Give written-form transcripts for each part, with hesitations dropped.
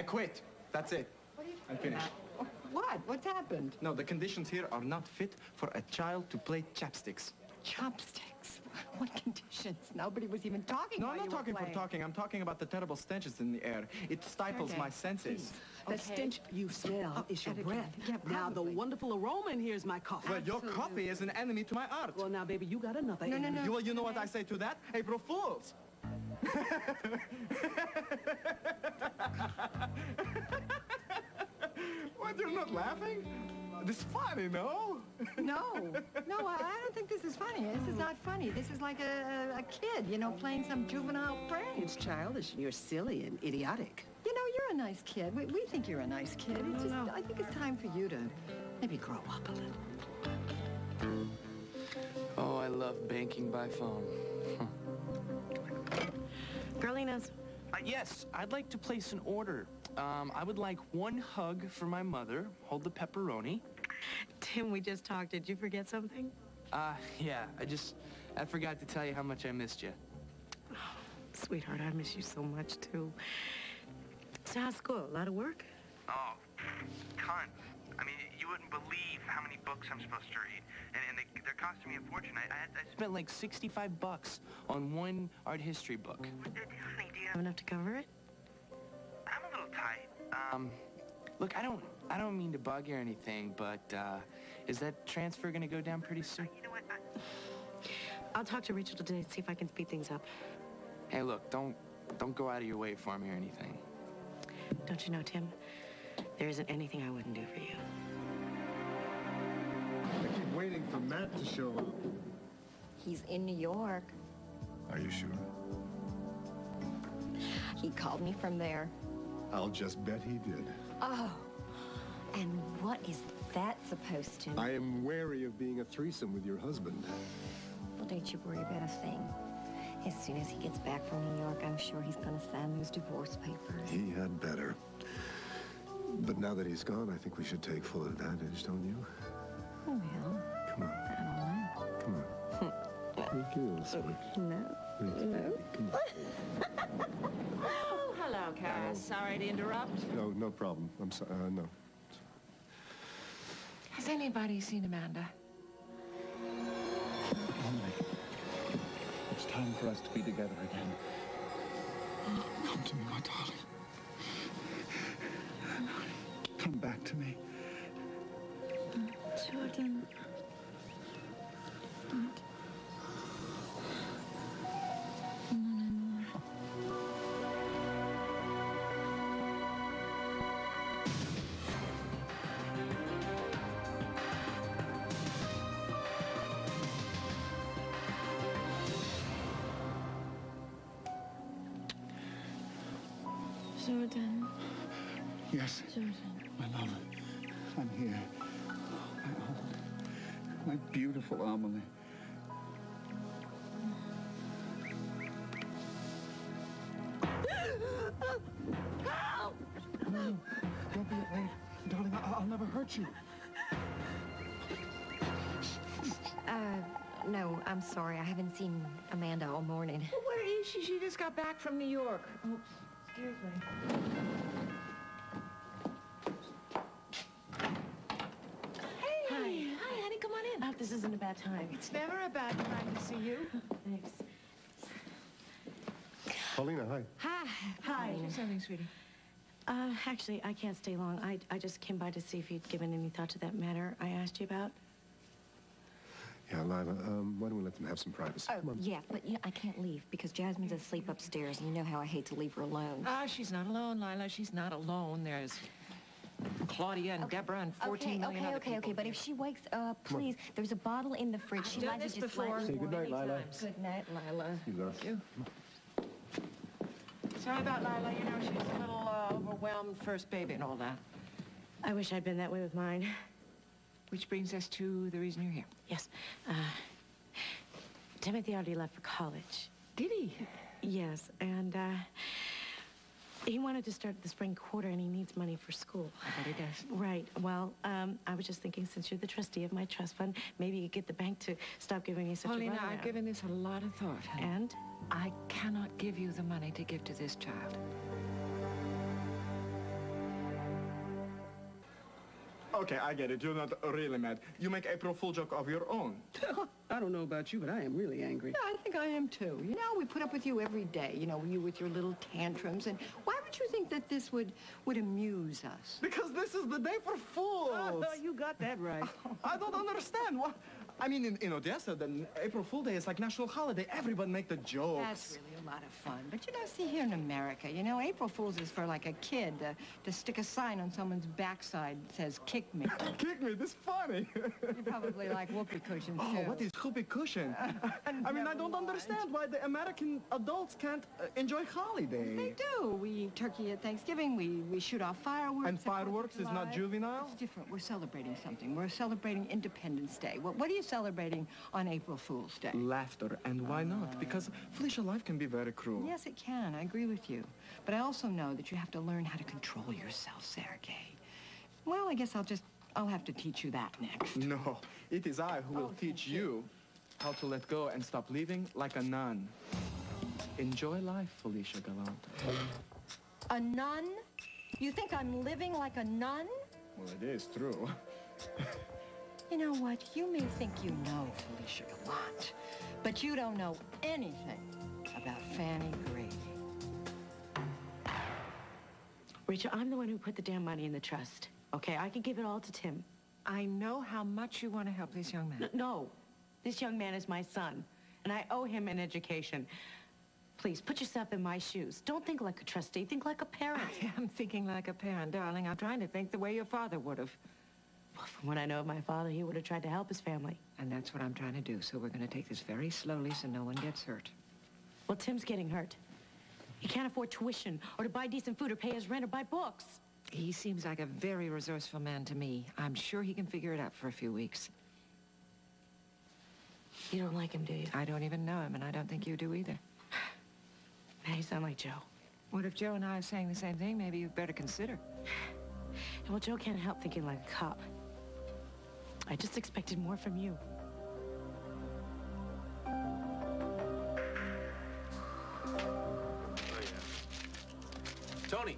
I quit. That's it. What are you I'm finished. What? What's happened? No, the conditions here are not fit for a child to play chapsticks. Chopsticks? What conditions? Nobody was even talking No, while I'm not you were talking for playing. talking. I'm talking about the terrible stenches in the air. It stifles my senses. The stench you smell is your breath. Yeah, now, the probably. wonderful aroma in here is my coffee. Well, your coffee is an enemy to my art. Well, now, baby, you got another. No, no, enemy. no. Well, you know what I say to that? April Fools! What, you're not laughing? This is funny, no? No, I don't think this is funny. This is not funny. This is like a kid, you know, playing some juvenile prank. It's childish, and you're silly and idiotic. You know, you're a nice kid. We think you're a nice kid. It's just, I think it's time for you to maybe grow up a little. Oh, I love banking by phone. Carlinas. Yes, I'd like to place an order. I would like one hug for my mother. Hold the pepperoni. Tim, we just talked. Did you forget something? Yeah, I forgot to tell you how much I missed you. Oh, sweetheart, I miss you so much, too. So how's school? A lot of work? Oh, tons. I mean, you wouldn't believe how many books I'm supposed to read. And they're costing me a fortune. I Spent like $65 on one art history book. Honey, do you Have enough to cover it? I'm a little tight. Look, I don't mean to bug you or anything, but, is that transfer gonna go down pretty soon? You know what? I'll talk to Rachel today and see if I can speed things up. Hey, look, don't go out of your way for me or anything. Don't you know, Tim? There isn't anything I wouldn't do for you. I keep waiting for Matt to show up. He's in New York. Are you sure? He called me from there. I'll just bet he did. Oh, and what is that supposed to mean? I am wary of being a threesome with your husband. Well, don't you worry about a thing. As soon as he gets back from New York, I'm sure he's going to sign those divorce papers. He had better. But now that he's gone, I think we should take full advantage, don't you? Well, Come on. I don't know. Come on. Make it a little sweet. No. No. Come on. Oh, hello, Kara. Sorry to interrupt. No, no problem. I'm sorry. No. Has anybody seen Amanda? Emily, it's time for us to be together again. Come to me, my darling. Come back to me. Jordan. Jordan. Yes. Jordan. My love. I'm here. My beautiful Amelie. Help! No, don't be afraid. Darling, I'll never hurt you. No, I'm sorry. I haven't seen Amanda all morning. Well, where is she? She just got back from New York. Oops, excuse me. Hi, honey. Come on in. I hope this isn't a bad time. It's never a bad time to see you. Thanks. Paulina, hi. Hi. Say something, sweetie. Actually, I can't stay long. I just came by to see if you'd given any thought to that matter I asked you about. Yeah, Lila, why don't we let them have some privacy? Oh, Come on. yeah, but you know, I can't leave because Jasmine's asleep upstairs, and you know how I hate to leave her alone. She's not alone, Lila. She's not alone. There's Claudia and Deborah and 14 million other people. Okay, but if she wakes up, please, there's a bottle in the fridge. She Done likes this to just before. Say good night, many Lila. times. Good night, Lila. You love. You. Sorry about Lila. You know, she's a little overwhelmed, first baby and all that. I wish I'd been that way with mine. Which brings us to the reason you're here. Yes. Timothy already left for college. Did he? Yes, and he wanted to start the spring quarter, and he needs money for school. I bet he does. Right. Well, I was just thinking, since you're the trustee of my trust fund, maybe you could get the bank to stop giving me such Paulina, a runaround. I've given this a lot of thought. And? I cannot give you the money to give to this child. Okay, I get it. You're not really mad. You make April Fool joke of your own. I don't know about you, but I am really angry. Yeah, I think I am too. You know, we put up with you every day. You know, you with your little tantrums. And why would you think that this would amuse us? Because this is the day for fools. You got that right. I don't understand. What? I mean, in Odessa, then April Fool Day is like national holiday. Everybody make the jokes. That's really a lot of fun. But you know, see here in America, you know, April Fool's is for like a kid to stick a sign on someone's backside that says, kick me. Kick me, this funny. You probably like whoopee cushions, Oh, too. what is whoopee cushion? I mean, I don't understand why the American adults can't enjoy holiday. They do. We eat turkey at Thanksgiving. We shoot off fireworks. And at 4th of fireworks is not July. juvenile? It's different. We're celebrating something. We're celebrating Independence Day. What are you celebrating on April Fool's Day? Laughter, and why not? Because, Felicia, life can be very cruel. Yes, it can. I agree with you. But I also know that you have to learn how to control yourself, Sergei. Well, I guess I'll have to teach you that next. No, it is I who will teach you how to let go and stop living like a nun. Enjoy life, Felicia Gallant. A nun? You think I'm living like a nun? Well, it is true. You know what? You may think you know Felicia Gallant, but you don't know anything about Fanny Grady. Rachel, I'm the one who put the damn money in the trust. Okay, I can give it all to Tim. I know how much you want to help this young man. No, this young man is my son, and I owe him an education. Please, put yourself in my shoes. Don't think like a trustee, think like a parent. I am thinking like a parent, darling. I'm trying to think the way your father would have. Well, from what I know of my father, he would have tried to help his family. And that's what I'm trying to do. So we're going to take this very slowly so no one gets hurt. Well, Tim's getting hurt. He can't afford tuition or to buy decent food or pay his rent or buy books. He seems like a very resourceful man to me. I'm sure he can figure it out for a few weeks. You don't like him, do you? I don't even know him, and I don't think you do either. Now you sound like Joe. What if Joe and I are saying the same thing? Maybe you'd better consider. Well, Joe can't help thinking like a cop. I just expected more from you. Tony!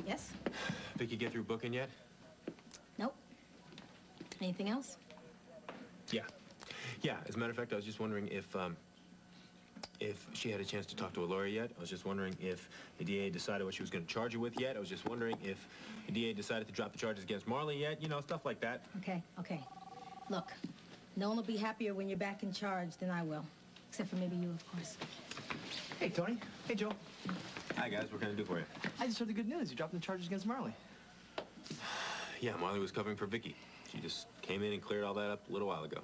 Yes? Vicky get through booking yet? Nope. Anything else? Yeah. Yeah, as a matter of fact, I was just wondering if she had a chance to talk to a lawyer yet. I was just wondering if the DA decided what she was going to charge her with yet. I was just wondering if the DA decided to drop the charges against Marley yet. You know, stuff like that. Okay. Look, no one will be happier when you're back in charge than I will. Except for maybe you, of course. Hey, Tony. Hey, Joe. Hi, guys. What can I do for you? I just heard the good news. You dropped the charges against Marley. Yeah, Marley was covering for Vicky. She just came in and cleared all that up a little while ago.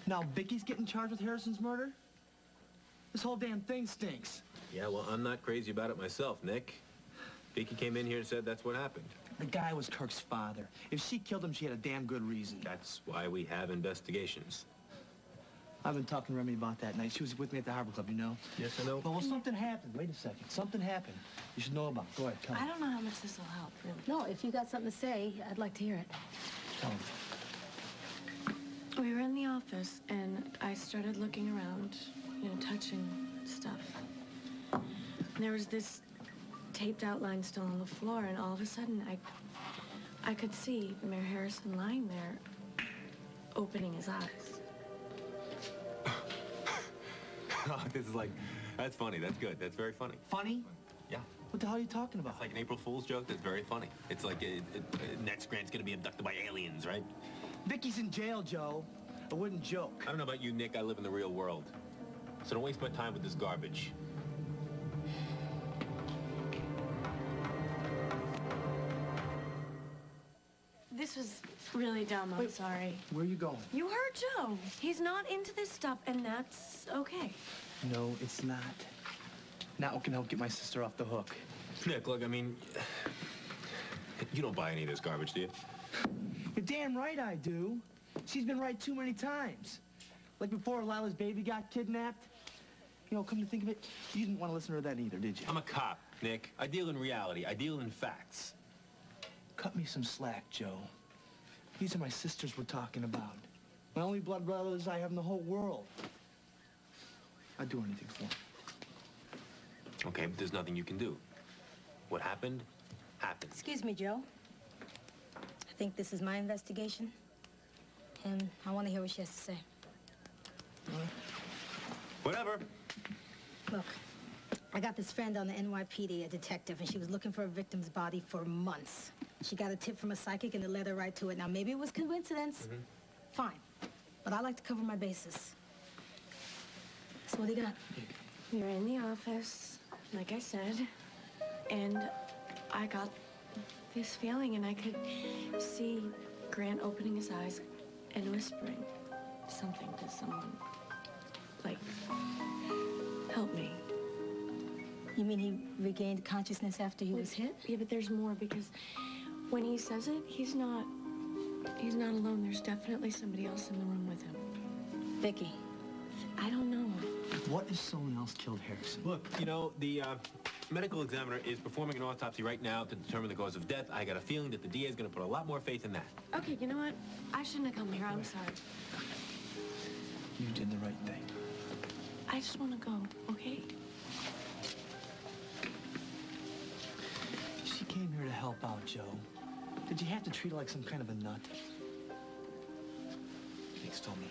Now Vicky's getting charged with Harrison's murder? This whole damn thing stinks. Yeah, well, I'm not crazy about it myself, Nick. Vicky came in here and said that's what happened. The guy was Kirk's father. If she killed him, she had a damn good reason. That's why we have investigations. I've been talking to Remy about that night. She was with me at the Harbor Club, you know? Yes, I know. Well, something happened. Wait a second. Something happened. You should know about it. Go ahead, come on. I don't know how much this will help, really. No, if you got something to say, I'd like to hear it. Tell me. We were in the office, and I started looking around, you know, touching stuff. And there was this taped outline still on the floor, and all of a sudden, I could see Mayor Harrison lying there, opening his eyes. Oh, this is like, that's funny. That's good. That's very funny. Funny? Yeah. What the hell are you talking about? It's like an April Fool's joke that's very funny. It's like Ned Grant's gonna be abducted by aliens, right? Vicky's in jail, Joe. I wouldn't joke. I don't know about you, Nick. I live in the real world. So don't waste my time with this garbage. This was really dumb. I'm sorry. Where are you going? You heard Joe. He's not into this stuff, and that's okay. No, it's not. Now I can help get my sister off the hook. Nick, look, I mean, you don't buy any of this garbage, do you? You're damn right I do. She's been right too many times. Like before Lila's baby got kidnapped. You know, come to think of it, you didn't want to listen to her then either, did you? I'm a cop, Nick. I deal in reality. I deal in facts. Cut me some slack, Joe. These are my sisters we're talking about. My only blood brothers I have in the whole world. I'd do anything for them. Okay, but there's nothing you can do. happened, happened. Excuse me, Joe. I think this is my investigation, and I want to hear what she has to say. Whatever. Look, I got this friend on the NYPD, a detective, and she was looking for a victim's body for months. She got a tip from a psychic, and it led her right to it. Now, maybe it was coincidence. Fine. But I like to cover my bases. So what do you got? We were in the office, like I said, and I got this feeling, and I could see Grant opening his eyes and whispering something to someone. Like, help me. You mean he regained consciousness after he was hit? Yeah, but there's more, because when he says it, he's not alone. There's definitely somebody else in the room with him. Vicky. I don't know. What if someone else killed Harrison? Look, you know, the medical examiner is performing an autopsy right now to determine the cause of death. I got a feeling that the DA is going to put a lot more faith in that. Okay, you know what? I shouldn't have come here. I'm sorry. You did the right thing. I just want to go, okay? She came here to help out, Joe. Did you have to treat her like some kind of a nut? Thanks, told me.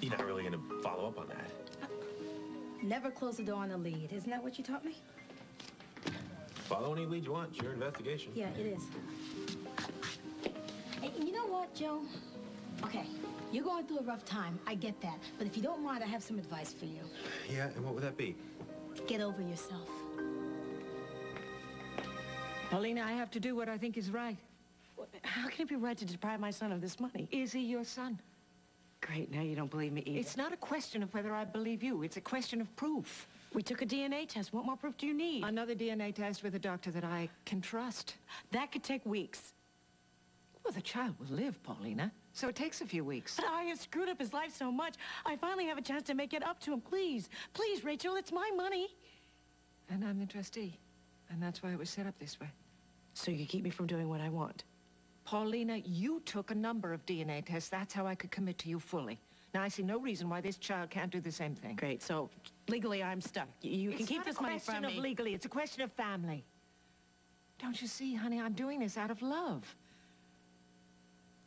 You're not really going to follow up on that. Never close the door on a lead. Isn't that what you taught me? Follow any lead you want. It's your investigation. Yeah, it is. Hey, you know what, Joe? Okay, you're going through a rough time. I get that. But if you don't mind, I have some advice for you. Yeah, and what would that be? Get over yourself. Paulina, I have to do what I think is right. How can it be right to deprive my son of this money? Is he your son? Great, now you don't believe me either. It's not a question of whether I believe you. It's a question of proof. We took a DNA test. What more proof do you need? Another DNA test with a doctor that I can trust. That could take weeks. Well, the child will live, Paulina. So it takes a few weeks. But I have screwed up his life so much. I finally have a chance to make it up to him. Please, please, Rachel, it's my money. And I'm the trustee. And that's why it was set up this way. So you can keep me from doing what I want. Paulina, you took a number of DNA tests. That's how I could commit to you fully. Now, I see no reason why this child can't do the same thing. Great, so legally I'm stuck. You can keep this money from me. It's not a question of legally. It's a question of family. Don't you see, honey, I'm doing this out of love.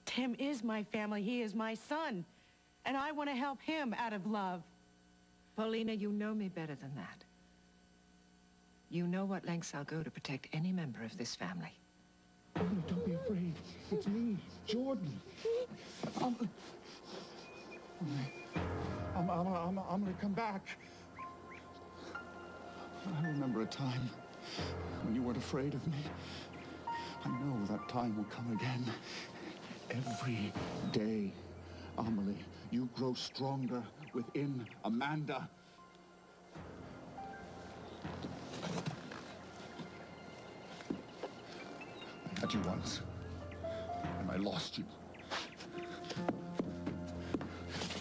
Tim is my family. He is my son. And I want to help him out of love. Paulina, you know me better than that. You know what lengths I'll go to protect any member of this family. Oh, don't be afraid. It's me, Jordan. I'm gonna come back. I remember a time when you weren't afraid of me. I know that time will come again. Every day, Amelie, you grow stronger within Amanda. I had you once, and I lost you.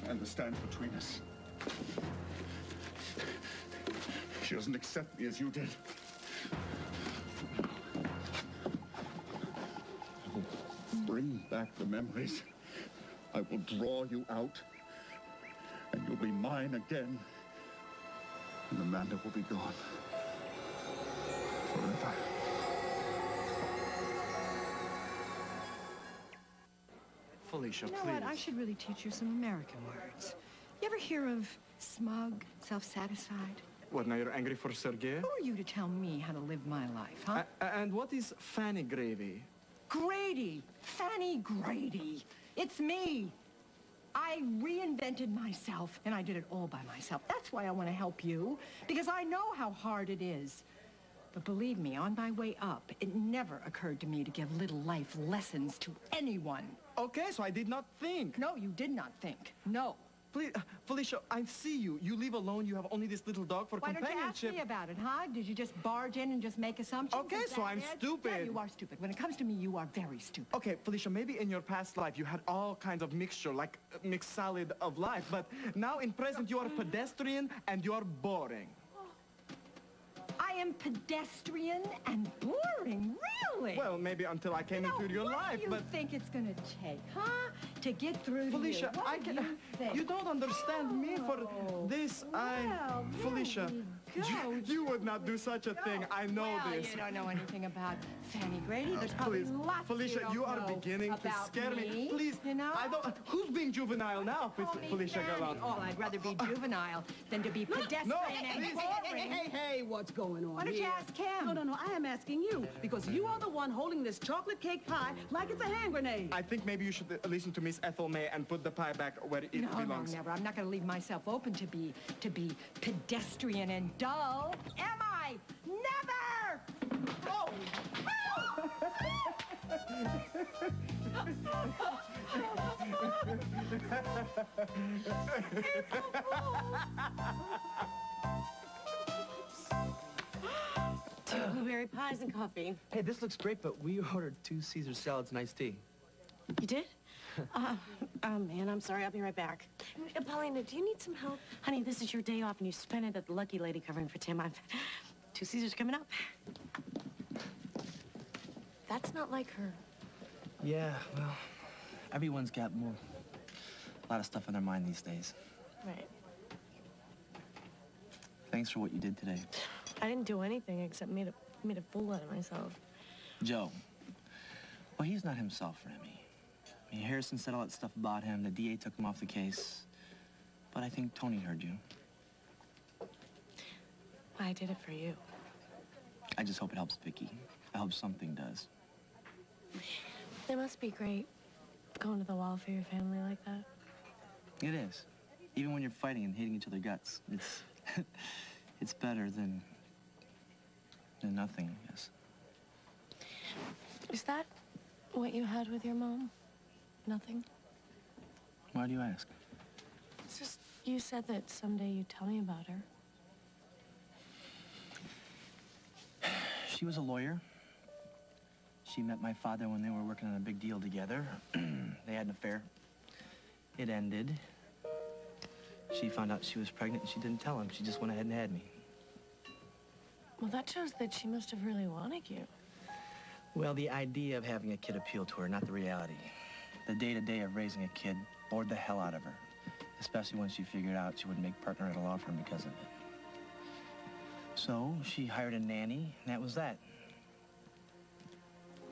And the stands between us. She doesn't accept me as you did. I will bring back the memories. I will draw you out, and you'll be mine again. And Amanda will be gone forever. Felicia, You know please. what? I should really teach you some American words. You ever hear of smug, self-satisfied? What, now you're angry for Sergei? Who are you to tell me how to live my life, huh? And what is Fanny Gravy? Grady! Fanny Grady! It's me! I reinvented myself, and I did it all by myself. That's why I want to help you, because I know how hard it is. But believe me, on my way up, it never occurred to me to give little life lessons to anyone. Okay, so I did not think. No, you did not think. No. Please, Felicia, I see you. You live alone. You have only this little dog for Why don't you companionship. ask me about it, huh? Did you just barge in and just make assumptions? Okay, Is so that I'm it? stupid. Yeah, you are stupid. When it comes to me, you are very stupid. Okay, Felicia, maybe in your past life you had all kinds of mixture, like mixed salad of life, but now in present you are pedestrian and you are boring. I am pedestrian and boring, really. Well, maybe until I came into your life, but... What do you think it's gonna take, huh? To get through Felicia, to you? I can... You don't understand me for this. Well, Felicia, you would not do such a thing. I know this. You don't know anything about Fanny Grady. There's probably Please, lots Felicia, you are don't know beginning to about scare me. Please, you know? I don't... Who's being juvenile now, Felicia Gallant? Oh, I'd rather be juvenile than to be pedestrian and boring. Hey, what's going on Why don't you here? ask him? No, I am asking you, because you are the one holding this chocolate cake pie like it's a hand grenade. I think maybe you should listen to Miss Ethel May and put the pie back where it belongs. No, never. I'm not going to leave myself open to be pedestrian and dull. Am I? Never! Oh! Two blueberry pies and coffee. Hey, this looks great, but we ordered 2 Caesar salads and iced tea. You did? Oh, man, I'm sorry. I'll be right back. Paulina, do you need some help? Honey, this is your day off, and you spent it at the Lucky Lady covering for Tim. I've 2 Caesars coming up. That's not like her. Yeah, well, everyone's got a lot of stuff on their mind these days. Right. Thanks for what you did today. I didn't do anything except made a fool out of myself. Joe. Well, he's not himself, Remy. I mean, Harrison said all that stuff about him. The DA took him off the case. But I think Tony heard you. I did it for you. I just hope it helps Vicky. I hope something does. It must be great going to the wall for your family like that. It is. Even when you're fighting and hating each other's guts, it's it's better than nothing, I guess. Is that what you had with your mom? Nothing? Why do you ask? It's just, you said that someday you'd tell me about her. She was a lawyer. She met my father when they were working on a big deal together. They had an affair. It ended. She found out she was pregnant and she didn't tell him. She just went ahead and had me. Well, that shows that she must have really wanted you. Well, the idea of having a kid appealed to her, not the reality. The day-to-day of raising a kid bored the hell out of her, especially when she figured out she wouldn't make partner at a law firm because of it. So she hired a nanny, and that was that.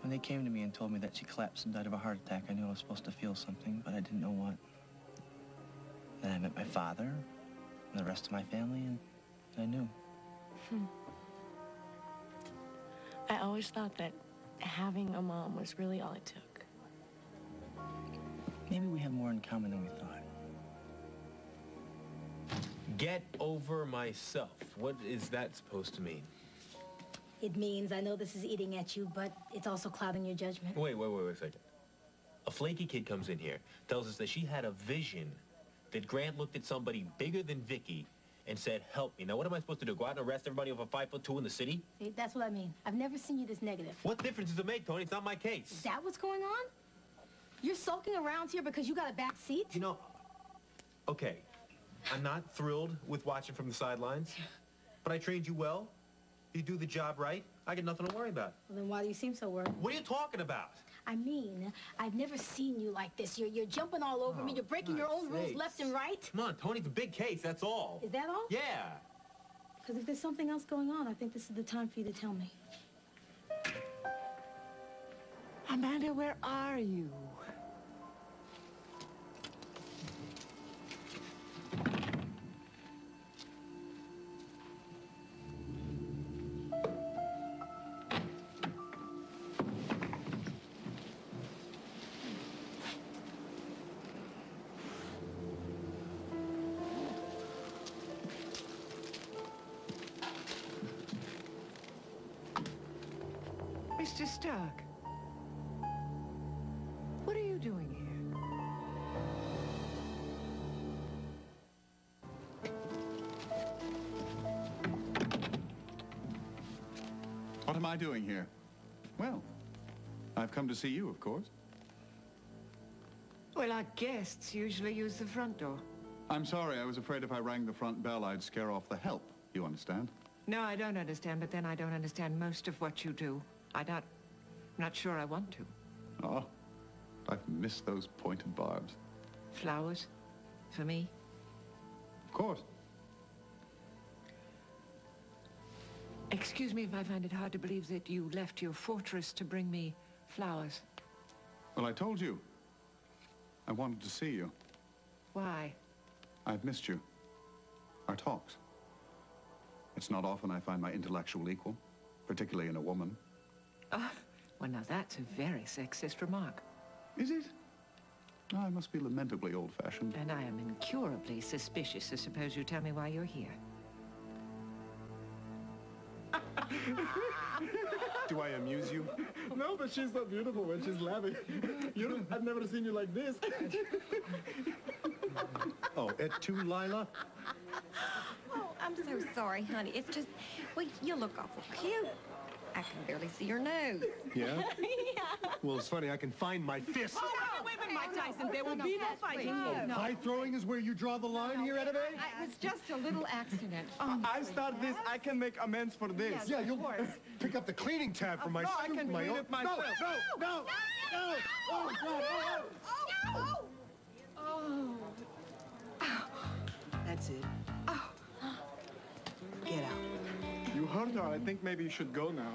When they came to me and told me that she collapsed and died of a heart attack, I knew I was supposed to feel something, but I didn't know what. Then I met my father and the rest of my family, and I knew. I always thought that having a mom was really all it took. Maybe we have more in common than we thought. Get over myself. What is that supposed to mean? It means, I know this is eating at you, but it's also clouding your judgment. Wait a second. A flaky kid comes in here, tells us that she had a vision that Grant looked at somebody bigger than Vicky and said, help me. Now, what am I supposed to do? Go out and arrest everybody over 5'2" in the city? See, that's what I mean. I've never seen you this negative. What difference does it make, Tony? It's not my case. Is that what's going on? You're sulking around here because you got a back seat? You know, okay, I'm not thrilled with watching from the sidelines, but I trained you well. You do the job right. I got nothing to worry about. Well, then why do you seem so worried? What are you talking about? I mean, I've never seen you like this. You're jumping all over me. You're breaking your own rules left and right. Come on, Tony, it's a big case, that's all. Is that all? Yeah. Because if there's something else going on, I think this is the time for you to tell me. Amanda, where are you? Mr. Stark, what are you doing here? What am I doing here? Well, I've come to see you, of course. Well, our guests usually use the front door. I'm sorry, I was afraid if I rang the front bell, I'd scare off the help. You understand? No, I don't understand, but then I don't understand most of what you do. I'm not sure I want to. Oh, I've missed those pointed barbs. Flowers? For me? Of course. Excuse me if I find it hard to believe that you left your fortress to bring me flowers. Well, I told you. I wanted to see you. Why? I've missed you. Our talks. It's not often I find my intellectual equal, particularly in a woman. Well, now that's a very sexist remark. Is it? I must be lamentably old-fashioned. And I am incurably suspicious. I suppose you tell me why you're here. Do I amuse you? No, but she's so beautiful when she's laughing. I've never seen you like this. Oh, et tu, Lila? Oh, I'm so sorry, honey. It's just, well, you look awful cute. I can barely see your nose. Yeah? Yeah. Well, it's funny, I can find my fist. Oh, wait a minute, Mike Tyson. There will be no fighting. Oh, pie throwing is where you draw the line here, Anna Mae? It was just a little accident. I start this, I can make amends for this. Yes, Yeah, of you'll course. pick up the cleaning tab for my No, I suit, can my clean own... it myself. No! Oh, God, That's it. Get out. You hurt her. I think maybe you should go now.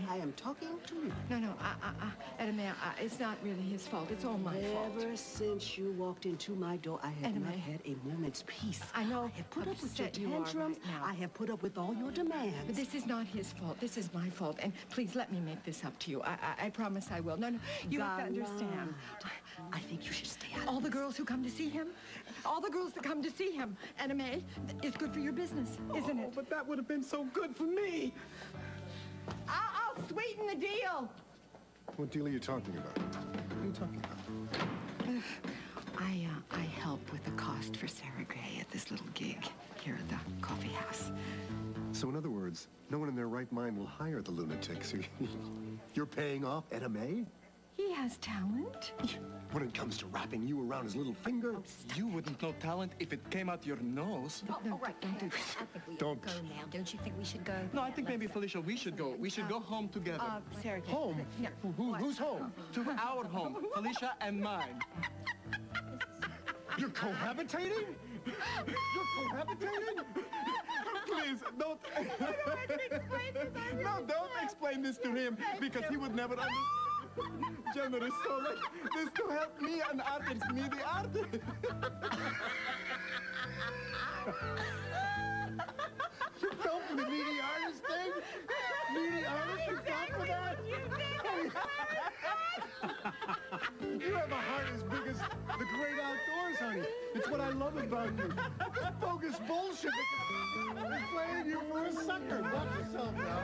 I am talking to you. No, Edamea, it's not really his fault. It's all my fault. Ever since you walked into my door, I have not had a moment's peace. I know I have put up with your upset you are tantrums. right now. I have put up with all your demands. But this is not his fault. This is my fault. And please let me make this up to you. I promise I will. No, you have to understand. I think you should stay out All of the this. girls who come to see him, all the girls that come to see him, Anna Mae, is good for your business, isn't it? But that would have been so good for me. I'll sweeten the deal. What deal are you talking about? What are you talking about? I help with the cost for Sarah Gray at this little gig here at the coffee house. So in other words, no one in their right mind will hire the lunatics. You're paying off Anna Mae? He has talent. When it comes to wrapping you around his little finger, You wouldn't know talent if it came out your nose. Oh, all right. Don't do that. I think we ought Don't. to go now. Don't you think we should go? No, I think maybe, Felicia, we should go. We should go home together. Sarah Gray. home? Who's home? To our home, Felicia and mine. You're cohabitating? You're cohabitating? Please, don't. No, don't explain this to him because he would never understand. Generous soul like this to help me an artist, me the artist. You fell for the needy artist thing? Needy artist? You fell for that? You have a heart as big as the great outdoors, honey. It's what I love about you. Bogus bullshit. They're playing you for a sucker. Watch yourself now.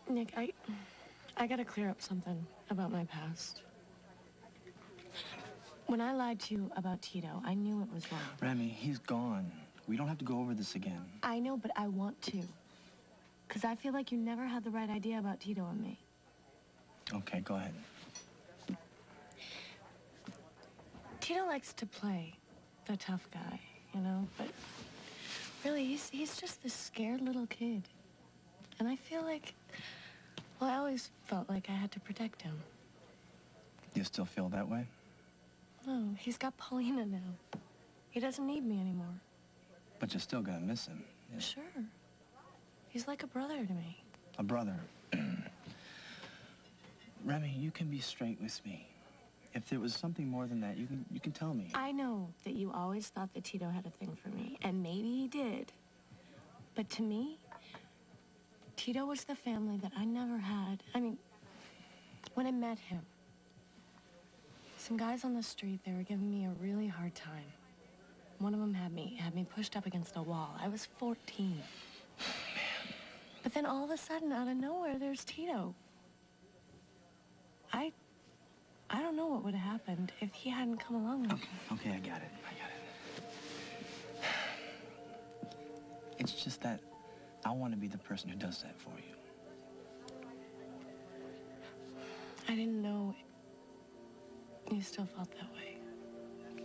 Nick, I gotta clear up something about my past. When I lied to you about Tito, I knew it was wrong. Remy, he's gone. We don't have to go over this again. I know, but I want to. Because I feel like you never had the right idea about Tito and me. Okay, go ahead. Tito likes to play the tough guy, you know, but really, he's just this scared little kid. And I feel like, well, I always felt like I had to protect him. You still feel that way? No, he's got Paulina now. He doesn't need me anymore. But you're still gonna miss him. Yeah. Sure. He's like a brother to me. A brother. Remy, you can be straight with me. If there was something more than that, you can tell me. I know that you always thought that Tito had a thing for me, and maybe he did. But to me, Tito was the family that I never had. I mean, when I met him, some guys on the street, they were giving me a really hard time. One of them had me pushed up against a wall. I was 14. But then all of a sudden, out of nowhere, there's Tito. I don't know what would have happened if he hadn't come along with me. Okay, I got it. It's just that I want to be the person who does that for you. I didn't know you still felt that way.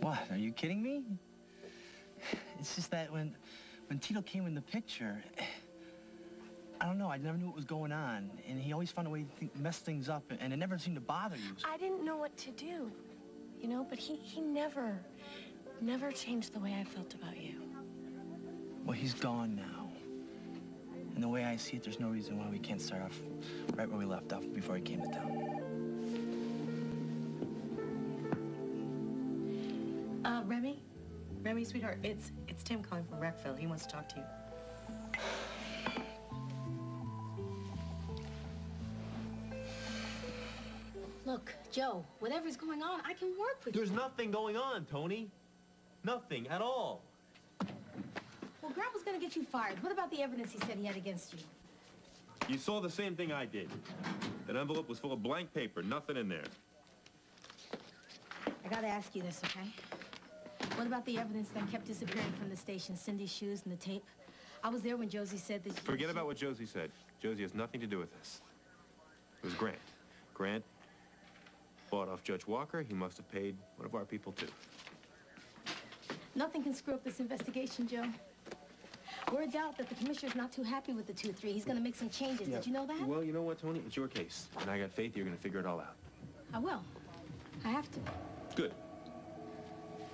What? Are you kidding me? It's just that when Tito came in the picture, I don't know, I never knew what was going on. And he always found a way to mess things up, and it never seemed to bother you. I didn't know what to do, you know, but he never changed the way I felt about you. Well, he's gone now. And the way I see it, there's no reason why we can't start off right where we left off before he came to town. Remy, sweetheart, it's Tim calling from Wreckville. He wants to talk to you. Look, Joe, whatever's going on, I can work with you. There's nothing going on, Tony. Nothing at all. Well, Grandpa's gonna get you fired. What about the evidence he said he had against you? You saw the same thing I did. That envelope was full of blank paper, nothing in there. I gotta ask you this, okay? What about the evidence that kept disappearing from the station? Cindy's shoes and the tape? I was there when Josie said that Forget about what Josie said. Josie has nothing to do with this. It was Grant. Grant bought off Judge Walker. He must have paid one of our people, too. Nothing can screw up this investigation, Joe. Word's out that the commissioner's not too happy with the 2-3. He's gonna make some changes. Yeah. Did you know that? Well, you know what, Tony? It's your case. And I got faith you're gonna figure it all out. I will. I have to. Good.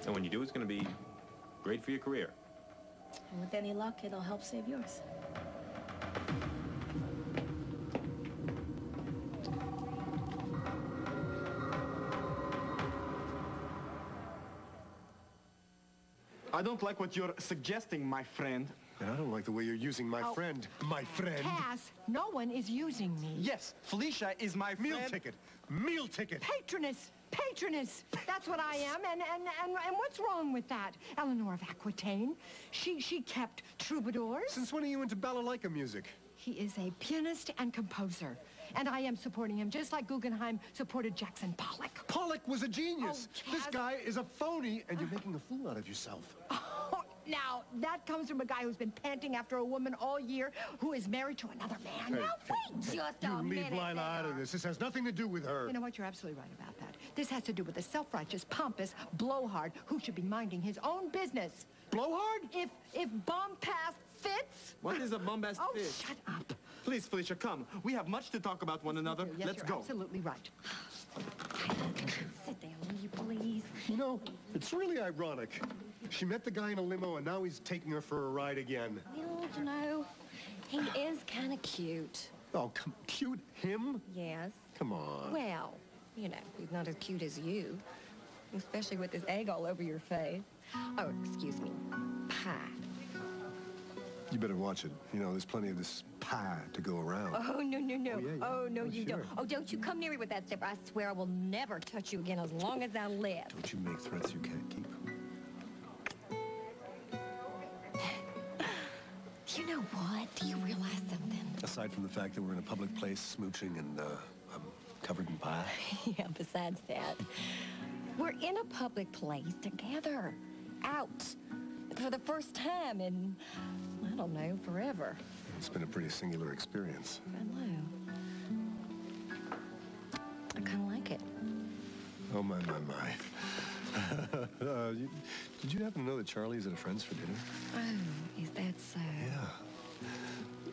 And when you do, it's gonna be great for your career. And with any luck, it'll help save yours. I don't like what you're suggesting, my friend. And I don't like the way you're using my friend. My friend. Cass, no one is using me. Yes, Felicia is my friend. Meal ticket. Meal ticket. Patroness. Patroness. That's what I am, and what's wrong with that? Eleanor of Aquitaine, she kept troubadours. Since when are you into balalaika music? He is a pianist and composer, and I am supporting him just like Guggenheim supported Jackson Pollock. Pollock was a genius. Oh, this Cass. guy is a phony, and you're making a fool out of yourself. Oh, now, that comes from a guy who's been panting after a woman all year who is married to another man. Hey, Now, wait just You a leave minute Lila out of this. This has nothing to do with her. You know what? You're absolutely right about that. This has to do with a self-righteous, pompous blowhard who should be minding his own business. Blowhard? If bombast fits... What is a bombast Oh, fit? shut up. Please, Felicia, come. We have much to talk about one another. Yes, Let's you're go. absolutely right. Sit down, will you please? You know, it's really ironic. She met the guy in a limo, and now he's taking her for a ride again. Well, you know, he is kind of cute. Oh, cute? Him? Yes. Come on. Well, you know, he's not as cute as you, especially with this egg all over your face. Oh, excuse me, pie. You better watch it. You know, there's plenty of this pie to go around. Oh, no, no, no. Oh, yeah, yeah. Oh, no, Oh, you sure. don't. Oh, don't you come near me with that stuff. I swear I will never touch you again as long as I live. Don't you make threats you can't keep. You know what? Do you realize something? Aside from the fact that we're in a public place smooching and I'm covered in pie. Yeah, besides that, we're in a public place together, out, for the first time in, I don't know, forever. It's been a pretty singular experience. I know. I kind of like it. Oh, my. Did you happen to know that Charlie's at a friend's for dinner? Oh, is that so? Yeah.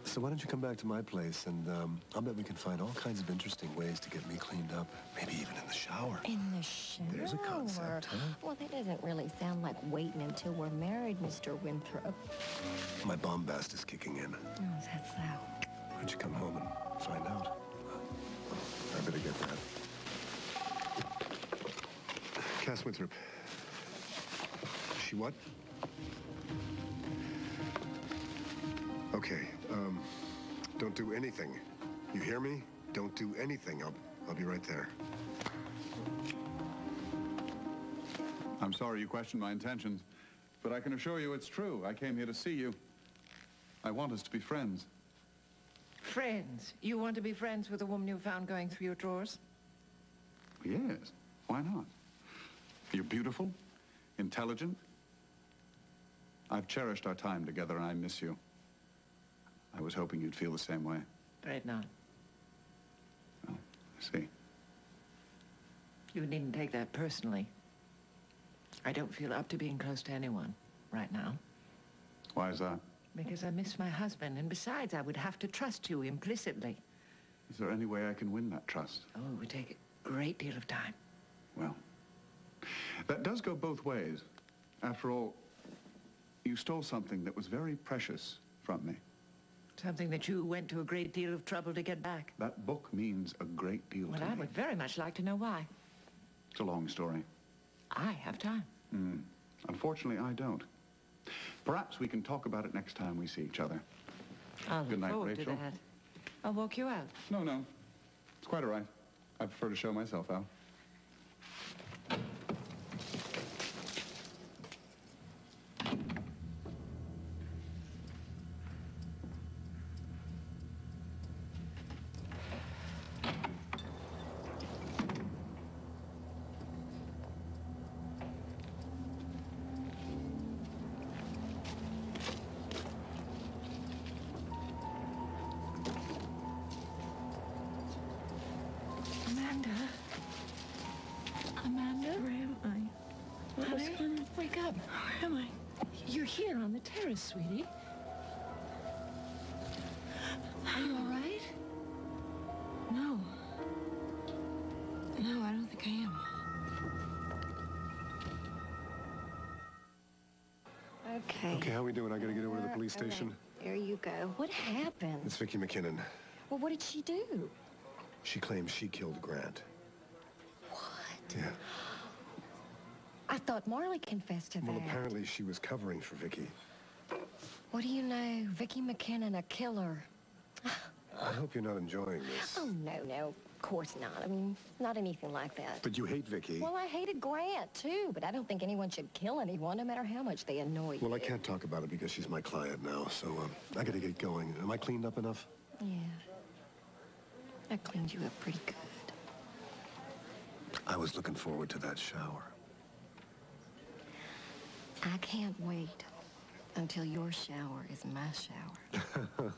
So why don't you come back to my place, and I'll bet we can find all kinds of interesting ways to get me cleaned up, maybe even in the shower. In the shower? There's a concept, huh? Well, that doesn't really sound like waiting until we're married, Mr. Winthrop. My bombast is kicking in. Oh, is that so? Why don't you come home and find out? I better get that. Cass Winthrop. She what? Okay, don't do anything. You hear me? Don't do anything. I'll be right there. I'm sorry you questioned my intentions, but I can assure you it's true. I came here to see you. I want us to be friends. Friends? You want to be friends with a woman you found going through your drawers? Yes, why not? You're beautiful, intelligent. I've cherished our time together, and I miss you. I was hoping you'd feel the same way. Afraid not. Well, I see. You needn't take that personally. I don't feel up to being close to anyone right now. Why is that? Because I miss my husband, and besides, I would have to trust you implicitly. Is there any way I can win that trust? Oh, it would take a great deal of time. Well, that does go both ways. After all, you stole something that was very precious from me. Something that you went to a great deal of trouble to get back. That book means a great deal to Well, me. I would very much like to know why. It's a long story. I have time. Unfortunately, I don't. Perhaps we can talk about it next time we see each other. I'll Good look night, forward Rachel. to that. I'll walk you out. No. It's quite all right. I prefer to show myself out. Amanda? Where am I? What's going on? Wake up. Where am I? You're here on the terrace, sweetie. Are you all right? No. No, I don't think I am. Okay. Okay, how we doing? I gotta get over to the police station. There you go. What happened? It's Vicky McKinnon. Well, what did she do? She claims she killed Grant. What? Yeah. I thought Marley confessed to Well, that. apparently she was covering for Vicky. What do you know? Vicky McKinnon, a killer. I hope you're not enjoying this. Oh, no, of course not. I mean, not anything like that. But you hate Vicky. Well, I hated Grant, too, but I don't think anyone should kill anyone, no matter how much they annoy you. Well, I can't talk about it because she's my client now, so I gotta get going. Am I cleaned up enough? Yeah. I cleaned you up pretty good. I was looking forward to that shower. I can't wait until your shower is my shower.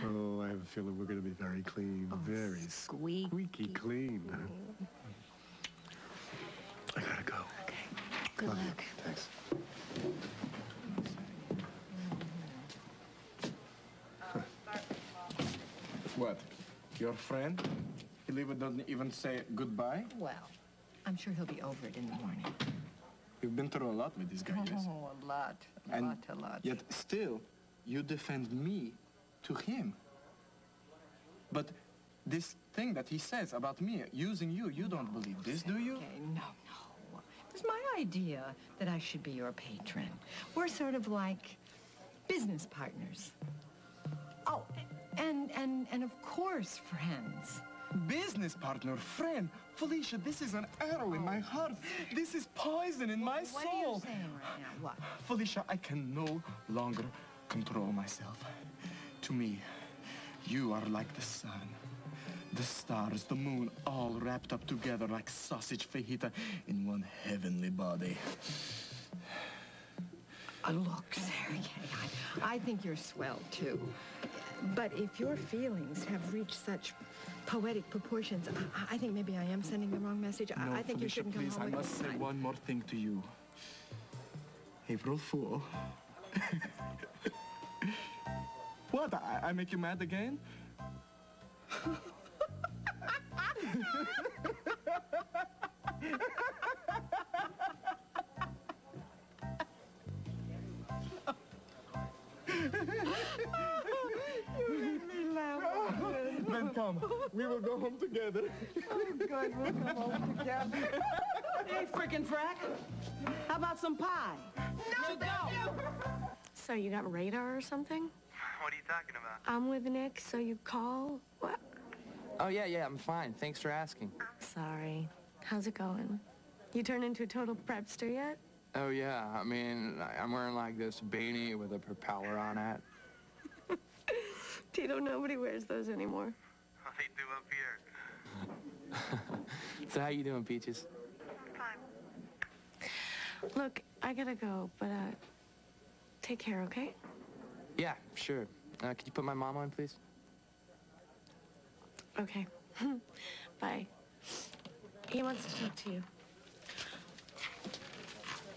Oh, I have a feeling we're gonna be very clean. Very squeaky clean. I gotta go. Okay. Good Love you. luck. Thanks. What? Your friend? He doesn't even say goodbye? Well, I'm sure he'll be over it in the morning. You've been through a lot with this guy, yes? Oh, a lot. A lot. Yet still, you defend me to him. But this thing that he says about me, using you, you don't believe this, do you? Okay, no. It was my idea that I should be your patron. We're sort of like business partners. Oh, and of course, friends. Business partner, friend. Felicia, this is an arrow in my heart. This is poison in my soul. What are you saying right now? What? Felicia, I can no longer control myself. To me, you are like the sun, the stars, the moon, all wrapped up together like sausage fajita in one heavenly body. Look, Sergei, I think you're swell, too. But if your feelings have reached such poetic proportions, I think maybe I am sending the wrong message. No, I think Felicia, you shouldn't come please, home I with must me. say one more thing to you. April Fool. What? I make you mad again? You made me laugh. Then come, we will go home together. Oh, good, we'll come home together. Hey, frickin' frack. How about some pie? No, thank you. So you got radar or something? What are you talking about? I'm with Nick, so you call? What? Oh, yeah, I'm fine. Thanks for asking. Sorry. How's it going? You turned into a total prepster yet? Oh, yeah. I mean, I'm wearing, like, this beanie with a propeller on it. Tito, nobody wears those anymore. They do up here. So how you doing, Peaches? Look, I gotta go, but, take care, okay? Yeah, sure. Could you put my mom on, please? Okay. Bye. He wants to talk to you.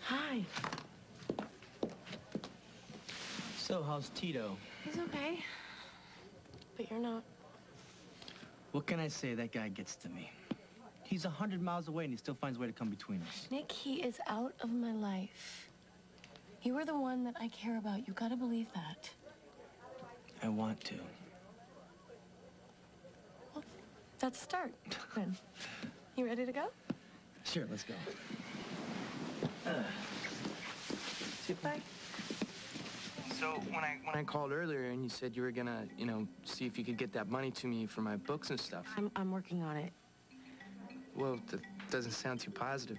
Hi. So, how's Tito? He's okay. But you're not. What can I say? That guy gets to me. He's 100 miles away and he still finds a way to come between us. Nick, he is out of my life. You are the one that I care about. You gotta believe that. I want to. Well, that's a start, then. You ready to go? Sure, let's go. Bye. So when I called earlier and you said you were gonna, see if you could get that money to me for my books and stuff. I'm working on it. Well, that doesn't sound too positive.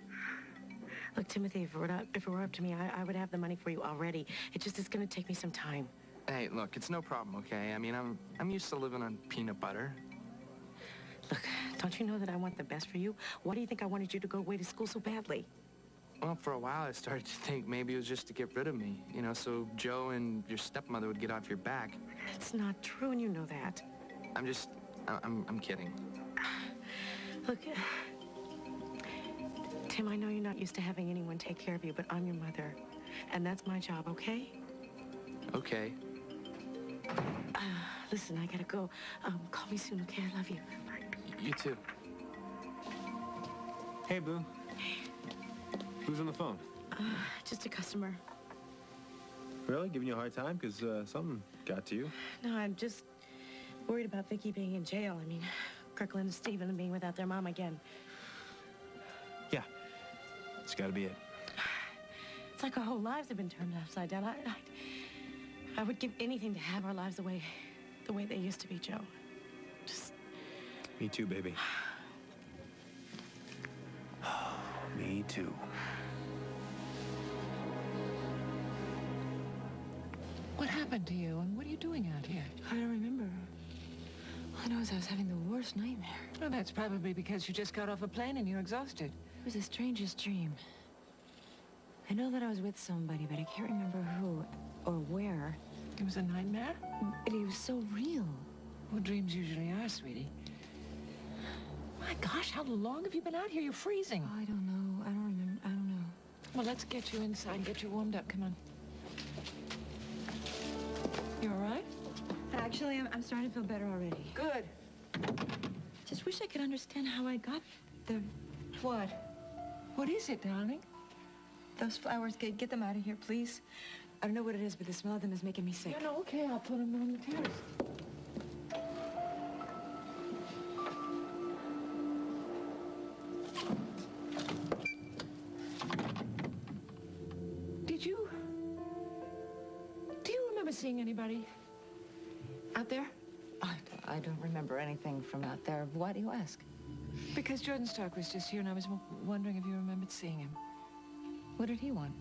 Look, Timothy, if it were up to me, I would have the money for you already. It just is gonna take me some time. Hey, look, it's no problem, okay? I mean, I'm used to living on peanut butter. Look, don't you know that I want the best for you? Why do you think I wanted you to go away to school so badly? Well, for a while I started to think maybe it was just to get rid of me, so Joe and your stepmother would get off your back. That's not true, and you know that. I'm kidding. Look, Tim, I know you're not used to having anyone take care of you, but I'm your mother, and that's my job, okay? Okay. Listen, I gotta go. Call me soon, okay? I love you. You too. Hey, Boo. Who's on the phone? Just a customer. Really? Giving you a hard time? Because something got to you? No, I'm just worried about Vicky being in jail. I mean, Kirkland and Stephen being without their mom again. Yeah. It's got to be it. It's like our whole lives have been turned upside down. I would give anything to have our lives the way they used to be, Joe. Just... Me too, baby. Me too. What happened to you, and what are you doing out here? I don't remember. All I know is I was having the worst nightmare. Well, that's probably because you just got off a plane and you're exhausted. It was the strangest dream. I know that I was with somebody, but I can't remember who or where. It was a nightmare? But it was so real. Well, dreams usually are, sweetie. My gosh, how long have you been out here? You're freezing. Oh, I don't know. I don't remember. I don't know. Well, let's get you inside and get you warmed up. Come on. You all right? Actually, I'm starting to feel better already. Good. Just wish I could understand how I got the... What? What is it, darling? Those flowers. Get them out of here, please. I don't know what it is, but the smell of them is making me sick. Yeah, no, okay. I'll put them on the terrace. Do you remember seeing anybody out there? I don't remember anything from out there. Why do you ask? Because Jordan Stark was just here, and I was wondering if you remembered seeing him. What did he want?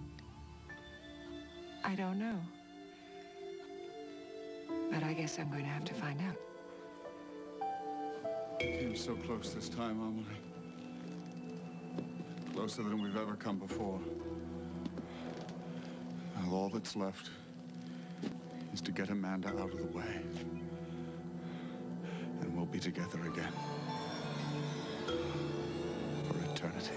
I don't know. But I guess I'm going to have to find out. Came so close this time, Amelie. Closer than we've ever come before. Now all that's left is to get Amanda out of the way. And we'll be together again. For eternity.